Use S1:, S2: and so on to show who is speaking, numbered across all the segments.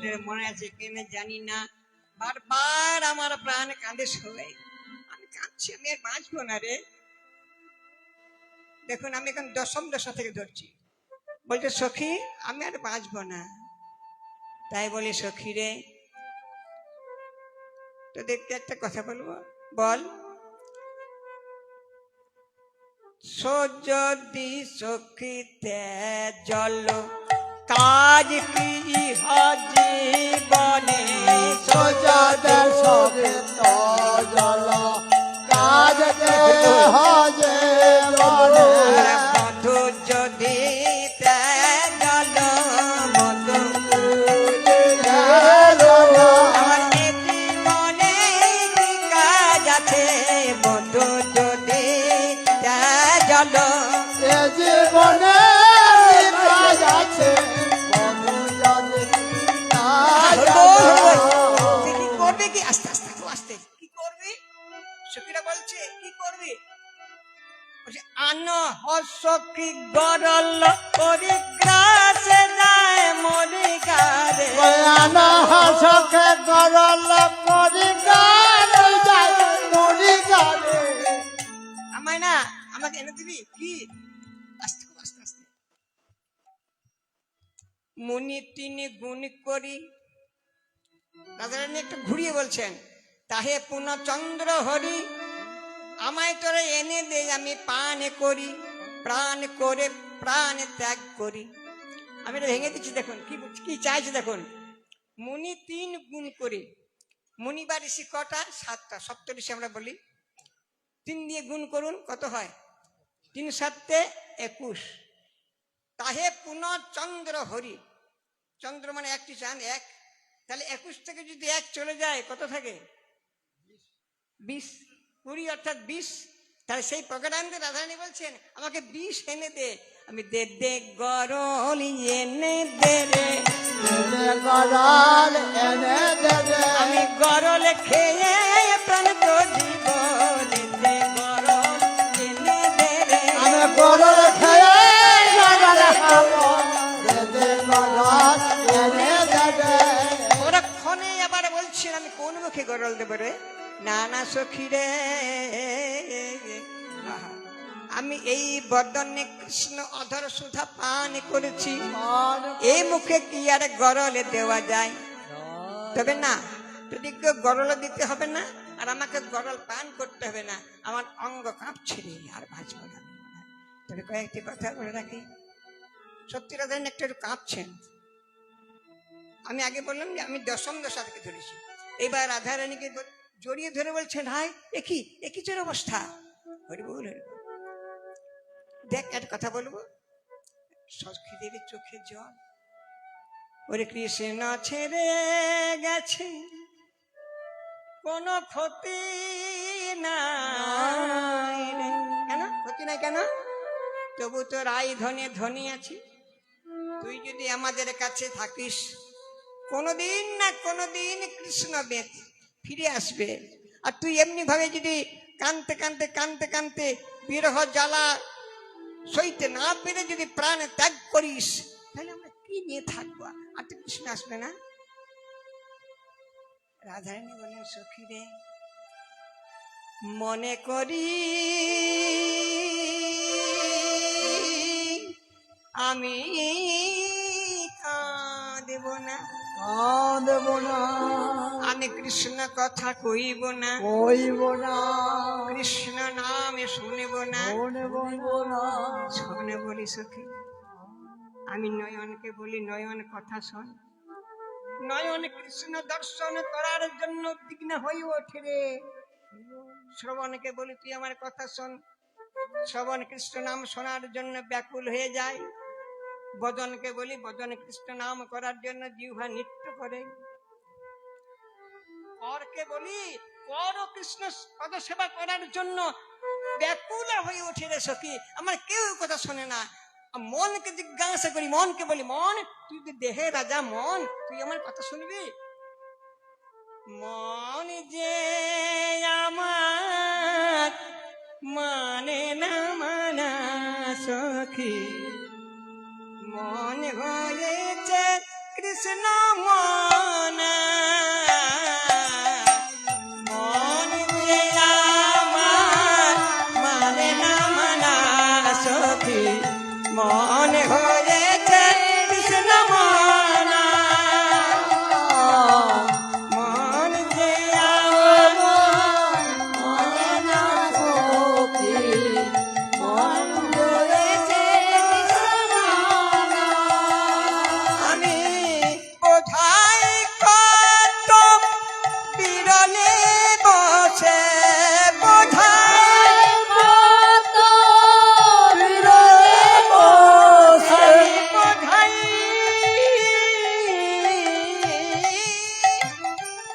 S1: আপনাদের মনে আছে কিনা জানি না, বারবার আমার প্রাণ কাঁদে সবাই। আমি কাঁদছি, আমি আর বাঁচবো না রে। দেখুন আমি এখন দশম দশা থেকে ধরছি। বলছে সখী আমি আর বাঁচবো না। তাই বলি সখী রে, তো দেখতে একটা কথা বলবো, বল। যদি সখীতে জল কাজ কি জীবনে,
S2: সোজাতে সবে তো জল কাজ কে হজে বনে।
S1: মধু যদি জল মধু আমার এ জীবনে কি কাজ আছে, মধু যদি জল
S2: এ জীবনে কাজ আছে, বধু যদি কাজ আছে।
S1: কি করবে, কি আস্তে আস্তে আস্তে কি করবি? সখীরা বলছে কি করবি? আনো হসকি গরল পরিগ্রাসে যায় মরিগারে,
S2: আনা হাসকে গরল পরিগারে যায় মরিগারে।
S1: আমায় না, আমাকে এনে দিবি কি? আস্তে আস্তে আস্তে। মুনি তিনি গুণ করি, রাজারানী একটু ঘুরিয়ে বলছেন, তাহে পূর্ণচন্দ্র হরি আমায় তোরে এনে দে, আমি পান করি, প্রাণ করে প্রাণ ত্যাগ করি। আমি এটা ভেঙে দিচ্ছি, দেখুন কি কি চাইছে দেখুন। মুনি তিন গুণ করি, মুনি বা ঋষি কটা? 7টা, সপ্তঋষি আমরা বলি। 3 দিয়ে গুণ করুন, কত হয়? 3 7 21। তাহে পূর্ণচন্দ্র হরি, চন্দ্র মানে একটি চাঁদ, 1, তাহলে 21 থেকে যদি 1 চলে যায় কত থাকে? 20, 20 অর্থাৎ 20। তাহলে সেই প্রকারান্তে রাধারানী বলছেন আমাকে 20 এনে দে, আমি দে দে গরল এনে দে রে,
S2: গরল এনে দেবে।
S1: আমি গরল খেয়ে প্রাণ তো দিব, দে দে গরল এনে দে রে,
S2: আমি গরল খেয়ে গরল খাবো, দেবে গরল এনে দেবে।
S1: ওরা ক্ষণে আবার বলছেন আমি কোন মুখে গরল দেব রে? না না সখী রে, আমি এই বদনে কৃষ্ণ অধর সুধা পান করেছি, এই মুখে কি আর গরলে দেওয়া যায়? তবে না, যদি কেউ গরল দিতে হবে না, আর আমাকে গরল পান করতে হবে না, আমার অঙ্গ কাঁপছে রে, আর বাঁচব না। তবে কয়েকটি কথা বলে রাখি, সত্যি রাধারানী একটু কাঁপছেন। আমি আগে বললাম যে আমি দশম দশা থেকে ধরেছি। এবার রাধারানীকে জড়িয়ে ধরে বলছেন, হাই একই তোর অবস্থা। হরিবল দেখ একটা কথা বলবো, সখীদের চোখে জল, ওরে কৃষ্ণ ছেড়ে গেছে কোনো ক্ষতি নাই রে। কেন ক্ষতি নাই কেন? তবু তো রাই ধনে ধনী আছি, তুই যদি আমাদের কাছে থাকিস কোনদিন না কোনদিন কৃষ্ণ বেদ ফিরে আসবে। আর তুই এমনি ভাবে যদি কানতে কানতে কানতে কানতে বিরহ জ্বালা সইতে না পেরে যদি প্রাণ ত্যাগ করিস, তাহলে আমরা কি নিয়ে থাকবো? আর তো কৃষ্ণ আসবে না। রাধারানী বলেন সখী রে, মনে করি আমি কাঁদব না,
S2: কাঁদব না,
S1: আমি কৃষ্ণ কথা কইব না,
S2: কইব না,
S1: কৃষ্ণ নামে শুনব না,
S2: শুনব না।
S1: শোনে বলি সখী, আমি নয়নকে বলি নয়ন কথা শোন, নয়ন কৃষ্ণ দর্শন করার জন্য উদ্বিগ্ন হয়ে ওঠে রে। শ্রবণকে বলি তুই আমার কথা শোন, শ্রবণ কৃষ্ণ নাম শোনার জন্য ব্যাকুল হয়ে যায়। বদনকে বলি বদন কৃষ্ণ নাম করার জন্য জিহ্বা নৃত্য করে। করকে বলি কর কৃষ্ণ পদ সেবা করার জন্য ব্যাকুল হয়ে ওঠে রে সখী, আমার কেউ কথা শোনে না। মনকে জিজ্ঞাসা করি, মনকে বলি মন তুই তো দেহে রাজা, মন তুই আমার কথা শুনবি? মন যে আমার মানে না মানা সখী, মন হয়েছে কৃষ্ণ মন বোঝাই কত বিরলে বসে বোঝাই
S2: কত বিরলে বসে
S1: বোঝাই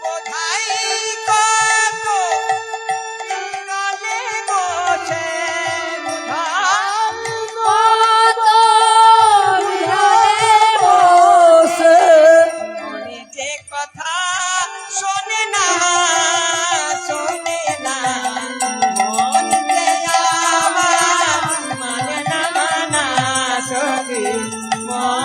S1: বোঝাই কত বিরলে বসে বোঝাই
S2: কত বিরলে বসে
S1: মনে যে কথা শোনে না শোনে না মন যে আমার মানে না মানা সখী মন